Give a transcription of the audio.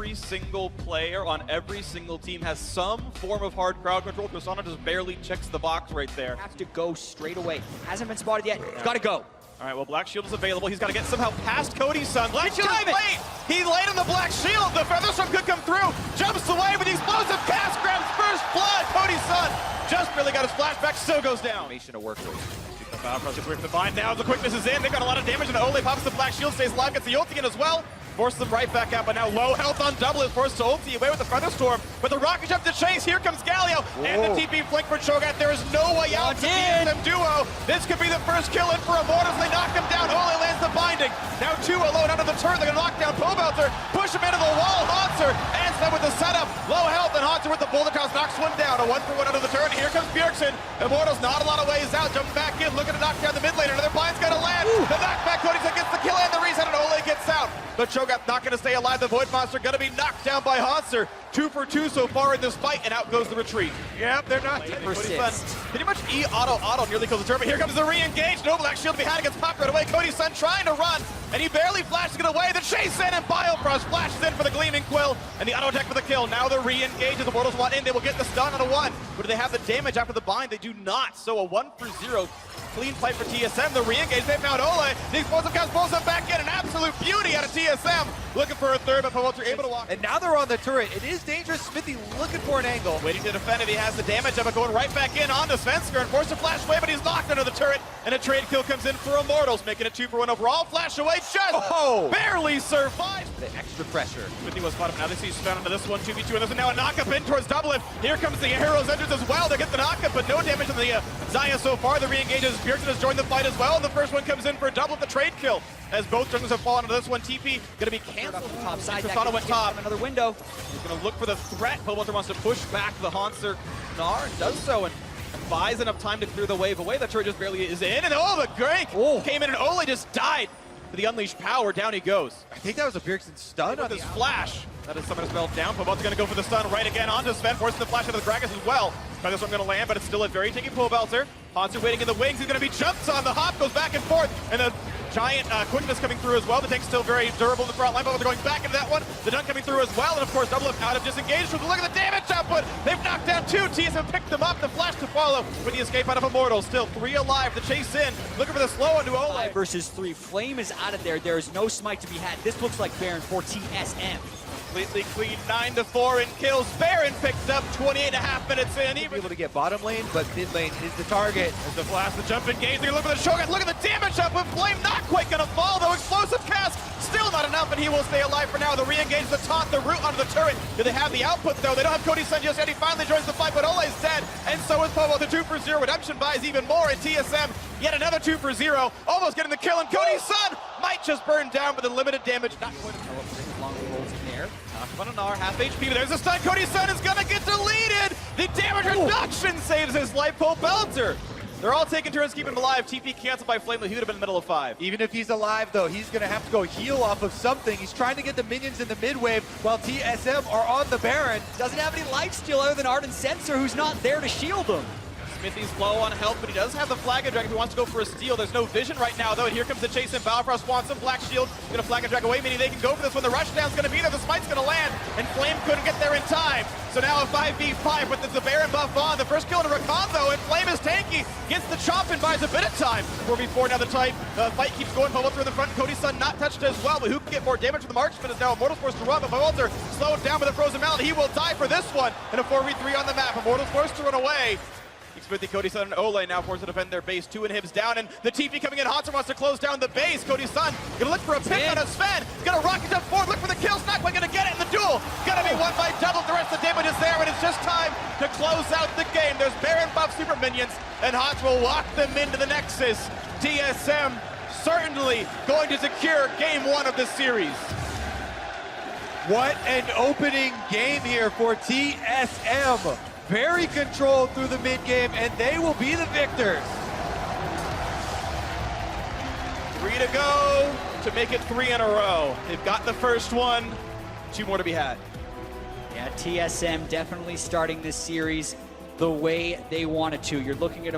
every single player on every single team has some form of hard crowd control. Persona just barely checks the box right there. Has to go straight away. Hasn't been spotted yet. Got to go. All right, well, Black Shield is available. He's got to get somehow past Cody's son. Black Shield is late. He laid on the Black Shield. The Featherstorm could come through. Jumps away with the explosive cast. Grabs first blood. Cody's son just barely got his flashback. Still goes down. Formation to work with. The Power Crush is away from the bind now. The quickness is in. They've got a lot of damage, and the Ole pops the Black Shield. Stays alive. Gets the ulti in as well. Forces them right back out, but now low health on double is forced to ulti away with the Featherstorm. But the rocket jump to chase. Here comes Galio. And the TP flank for Cho'Gath. There is no way out for the TSM duo. This could be the first kill in for Immortals. They knock him down. Ole lands the binding. Now two alone under the turret. They're going to knock down Pobelter. Push him into the wall. Hanser ends them with the setup. Low health, and Hanser with the boulder toss knocks one down. A 1-for-1 under the turret. Here comes Bjergsen. Immortals not a lot of ways out. Jumping back in. Looking to knock down the mid laner. Another bind's going to land. The knockback. Cody's gets the kill and the reset, and Ole gets out. But Cho'Gath not going to stay alive. The Void Monster going to be knocked down by Hanser. 2 for 2 so far in this fight, and out goes the retreat. Yep, they're not. Pretty much auto nearly kills the turret. Here comes the re-engage. No Black Shield behind, gets popped right away. Cody's son trying to run, and he barely flashes it away. The chase in, and Biofrost flashes in for the Gleaming Quill, and the auto attack for the kill. Now the re-engage as the Mortals want in. They will get the stun on a 1. But do they have the damage after the bind? They do not. So a 1-for-0 clean fight for TSM. The re-engage, they found Ole. The explosive cast pulls them back in. An absolute beauty out of TSM. Looking for a third, but Pobelter able to walk. And now they're on the turret. It is dangerous. Smithy looking for an angle. Waiting to defend if he has the damage of it. Going right back in onto Svensker and forced to flash away, but he's knocked under the turret. And a trade kill comes in for Immortals, making it 2 for 1 overall. Flash away, just barely survives. The extra pressure. Smithy was spotted. Now they see Sven into this one, 2v2, and there's now a knockup in towards Doublelift. Here comes the Heroes entrance as well. They get the knockup, but no damage on the Zaya so far. The re-engages. Bjergsen has joined the fight as well. And the first one comes in for a double, the trade kill. As both jungles have fallen into this one, TP gonna be canceled. Top side, Persona went top. Another window. He's gonna look for the threat. Pobelter wants to push back the Hanser Gnar and does so, and buys enough time to clear the wave away. The turret just barely is in, and the Grank came in, and Ole just died. For the unleashed power, down he goes. I think that was a Bjergsen stun on this flash. That is summoning spell down. Pobelter's gonna go for the stun right again onto Sven, forcing the flash into the Gragas as well. By this one gonna land, but it's still a very tanky Pobelter. Hanser waiting in the wings. He's gonna be jumped on. The hop goes back and forth, and the giant quickness coming through as well. The tank's still very durable in the front line, but they're going back into that one. The dunk coming through as well, and of course, Doublelift out of disengage. Look at the damage output. They've knocked down 2. TSM picked them up. The flash to follow with the escape out of Immortals. Still 3 alive. The chase in. Looking for the slow into Ole. 5 versus 3. Flame is out of there. There is no smite to be had. This looks like Baron for TSM. Completely clean, 9-4 in kills. Baron picked up 28.5 minutes in. Even able to get bottom lane, but mid lane is the target. As the blast, the jump engage. They're looking for the Shogun. Look at the damage up with Flame. Not quite gonna fall though. Explosive cast. Still not enough, and he will stay alive for now. The re-engage, the taunt, the root onto the turret. Do they have the output though? They don't have Cody's son just yet. He finally joins the fight, but Ole's dead. And so is Pobo. The 2-for-0 redemption buys even more in TSM. Yet another 2-for-0. Almost getting the kill, and Cody's son might just burn down with the limited damage. Not quite Long rolls in there. on an R, half HP, but there's a stun. Cody's son is gonna get deleted. The damage reduction saves his life. Pobelter. They're all taking turns keeping him alive. TP canceled by Flame. He would have been in the middle of 5. Even if he's alive, though, he's going to have to go heal off of something. He's trying to get the minions in the mid wave while TSM are on the Baron. Doesn't have any lifesteal other than Ardent Sensor, who's not there to shield him. Smithy's low on health, but he does have the Flag and Drag if he wants to go for a steal. There's no vision right now, though, and here comes the chase in. Balfrost wants him. Black Shield gonna Flag and Drag away, meaning they can go for this one. The rushdown's gonna be there. The smite's gonna land, and Flame couldn't get there in time. So now a 5v5 with the Baron buff on. The first kill to Rakan, though, and Flame is tanky. Gets the chomp and buys a bit of time. 4v4 now the type. The fight keeps going. Pobelter in the front. Cody's son not touched as well, but who can get more damage from the marksman is now Immortals forced to run, but Pobelter slowed down with a Frozen Mountain. He will die for this one, and a 4v3 on the map. Immortals forced to run away. Smithy, Cody's son, and Ole now forced to defend their base. 2 inhibs down, and the TP coming in. Hanser wants to close down the base. Cody's son gonna look for a pick on a Sven. Gonna rocket jump forward, look for the kills. Not quite gonna get it in the duel. Gonna be won by double. The rest of the damage is there, and it's just time to close out the game. There's Baron buff super minions, and Hanser will walk them into the Nexus. TSM certainly going to secure game 1 of this series. What an opening game here for TSM. Very controlled through the mid game, and they will be the victors. 3 to go to make it 3 in a row. They've got the first one, 2 more to be had. Yeah, TSM definitely starting this series the way they wanted to. You're looking at